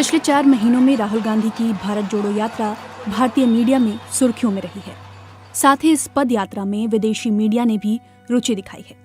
पिछले 4 महीनों में राहुल गांधी की भारत जोड़ो यात्रा भारतीय मीडिया में सुर्खियों में रही है। साथ ही इस पद यात्रा में विदेशी मीडिया ने भी रुचि दिखाई है।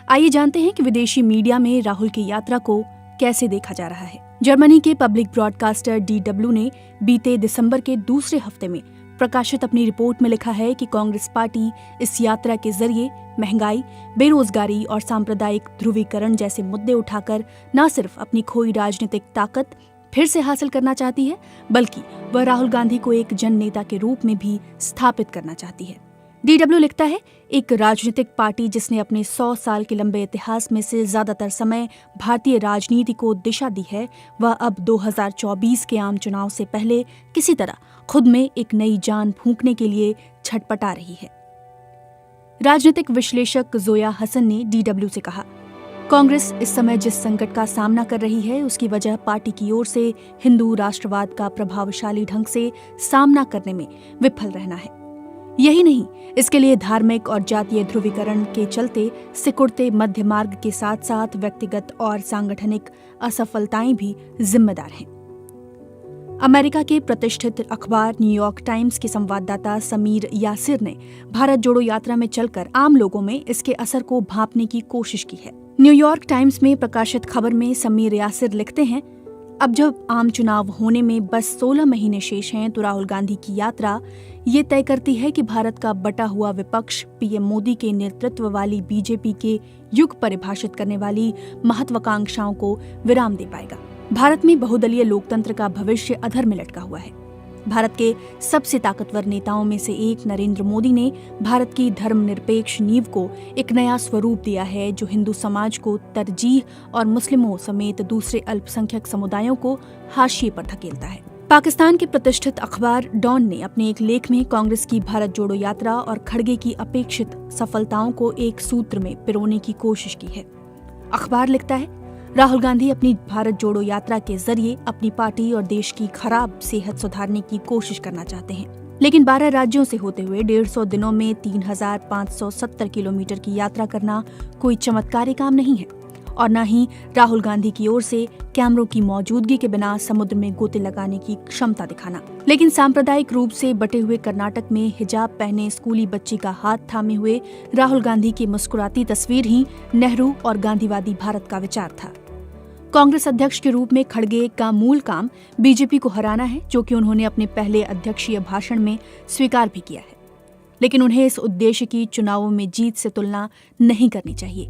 आइए जानते हैं कि विदेशी मीडिया में राहुल की यात्रा को कैसे देखा जा रहा है। जर्मनी के पब्लिक ब्रॉडकास्टर DW ने बीते दिसंबर के दूसरे हफ्ते में प्रकाशित अपनी रिपोर्ट में लिखा है कि कांग्रेस पार्टी इस यात्रा के जरिए महंगाई, बेरोजगारी और सांप्रदायिक ध्रुवीकरण जैसे मुद्दे उठाकर न सिर्फ अपनी खोई राजनीतिक ताकत फिर से हासिल करना चाहती है, बल्कि वह राहुल गांधी को एक जन नेता के रूप में भी स्थापित करना चाहती है। DW लिखता है, एक राजनीतिक पार्टी जिसने अपने 100 साल के लंबे इतिहास में से ज्यादातर समय भारतीय राजनीति को दिशा दी है, वह अब 2024 के आम चुनाव से पहले किसी तरह खुद में एक नई जान फूंकने के लिए छटपटा रही है। राजनीतिक विश्लेषक जोया हसन ने DW से कहा, कांग्रेस इस समय जिस संकट का सामना कर रही है उसकी वजह पार्टी की ओर से हिंदू राष्ट्रवाद का प्रभावशाली ढंग से सामना करने में विफल रहना है। यही नहीं, इसके लिए धार्मिक और जातीय ध्रुवीकरण के चलते सिकुड़ते मध्य मार्ग के साथ साथ व्यक्तिगत और सांगठनिक असफलताएं भी जिम्मेदार हैं। अमेरिका के प्रतिष्ठित अखबार न्यूयॉर्क टाइम्स के संवाददाता समीर यासिर ने भारत जोड़ो यात्रा में चलकर आम लोगों में इसके असर को भांपने की कोशिश की है। न्यूयॉर्क टाइम्स में प्रकाशित खबर में समीर यासिर लिखते हैं, अब जब आम चुनाव होने में बस 16 महीने शेष हैं तो राहुल गांधी की यात्रा ये तय करती है कि भारत का बटा हुआ विपक्ष PM मोदी के नेतृत्व वाली BJP के युग परिभाषित करने वाली महत्वाकांक्षाओं को विराम दे पाएगा। भारत में बहुदलीय लोकतंत्र का भविष्य अधर में लटका हुआ है। भारत के सबसे ताकतवर नेताओं में से एक नरेंद्र मोदी ने भारत की धर्मनिरपेक्ष नींव को एक नया स्वरूप दिया है, जो हिंदू समाज को तरजीह और मुस्लिमों समेत दूसरे अल्पसंख्यक समुदायों को हाशिए पर धकेलता है। पाकिस्तान के प्रतिष्ठित अखबार डॉन ने अपने एक लेख में कांग्रेस की भारत जोड़ो यात्रा और खड़गे की अपेक्षित सफलताओं को एक सूत्र में पिरोने की कोशिश की है। अखबार लिखता है, राहुल गांधी अपनी भारत जोड़ो यात्रा के जरिए अपनी पार्टी और देश की खराब सेहत सुधारने की कोशिश करना चाहते हैं, लेकिन 12 राज्यों से होते हुए 150 दिनों में 3570 किलोमीटर की यात्रा करना कोई चमत्कारी काम नहीं है और न ही राहुल गांधी की ओर से कैमरों की मौजूदगी के बिना समुद्र में गोते लगाने की क्षमता दिखाना। लेकिन सांप्रदायिक रूप से बटे हुए कर्नाटक में हिजाब पहने स्कूली बच्ची का हाथ थामे हुए राहुल गांधी की मुस्कुराती तस्वीर ही नेहरू और गांधीवादी भारत का विचार था। कांग्रेस अध्यक्ष के रूप में खड़गे का मूल काम BJP को हराना है, जो कि उन्होंने अपने पहले अध्यक्षीय भाषण में स्वीकार भी किया है। लेकिन उन्हें इस उद्देश्य की चुनावों में जीत से तुलना नहीं करनी चाहिए।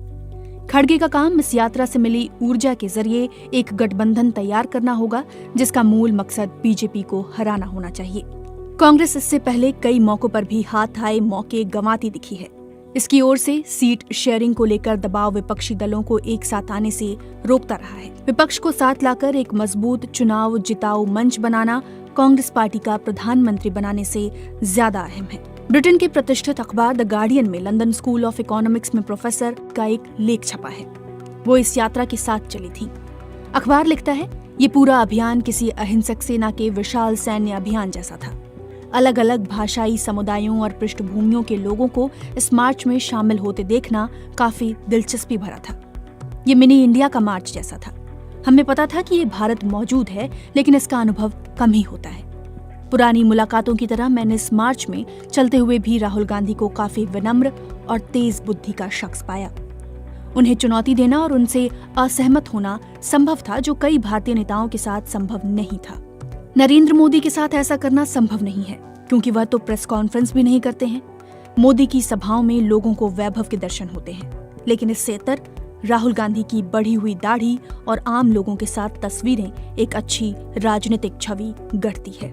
खड़गे का काम इस यात्रा से मिली ऊर्जा के जरिए एक गठबंधन तैयार करना होगा, जिसका मूल मकसद BJP को हराना होना चाहिए। कांग्रेस इससे पहले कई मौकों पर भी हाथ आए मौके गंवाती दिखी है। इसकी ओर से सीट शेयरिंग को लेकर दबाव विपक्षी दलों को एक साथ आने से रोकता रहा है। विपक्ष को साथ लाकर एक मजबूत चुनाव जिताऊ मंच बनाना कांग्रेस पार्टी का प्रधानमंत्री बनाने से ज्यादा अहम है। ब्रिटेन के प्रतिष्ठित अखबार द गार्डियन में लंदन स्कूल ऑफ इकोनॉमिक्स में प्रोफेसर का एक लेख छपा है। वो इस यात्रा के साथ चली थी। अखबार लिखता है, ये पूरा अभियान किसी अहिंसक सेना के विशाल सैन्य अभियान जैसा था। अलग अलग भाषाई समुदायों और पृष्ठभूमियों के लोगों को इस मार्च में शामिल होते देखना काफी दिलचस्पी भरा था। ये मिनी इंडिया का मार्च जैसा था। हमें पता था कि ये भारत मौजूद है, लेकिन इसका अनुभव कम ही होता है। पुरानी मुलाकातों की तरह मैंने इस मार्च में चलते हुए भी राहुल गांधी को काफी विनम्र और तेज बुद्धि का शख्स पाया। उन्हें चुनौती देना और उनसे असहमत होना संभव था, जो कई भारतीय नेताओं के साथ संभव नहीं था। नरेंद्र मोदी के साथ ऐसा करना संभव नहीं है, क्योंकि वह तो प्रेस कॉन्फ्रेंस भी नहीं करते हैं। मोदी की सभाओं में लोगों को वैभव के दर्शन होते हैं, लेकिन इससे इतर राहुल गांधी की बढ़ी हुई दाढ़ी और आम लोगों के साथ तस्वीरें एक अच्छी राजनीतिक छवि गढ़ती है।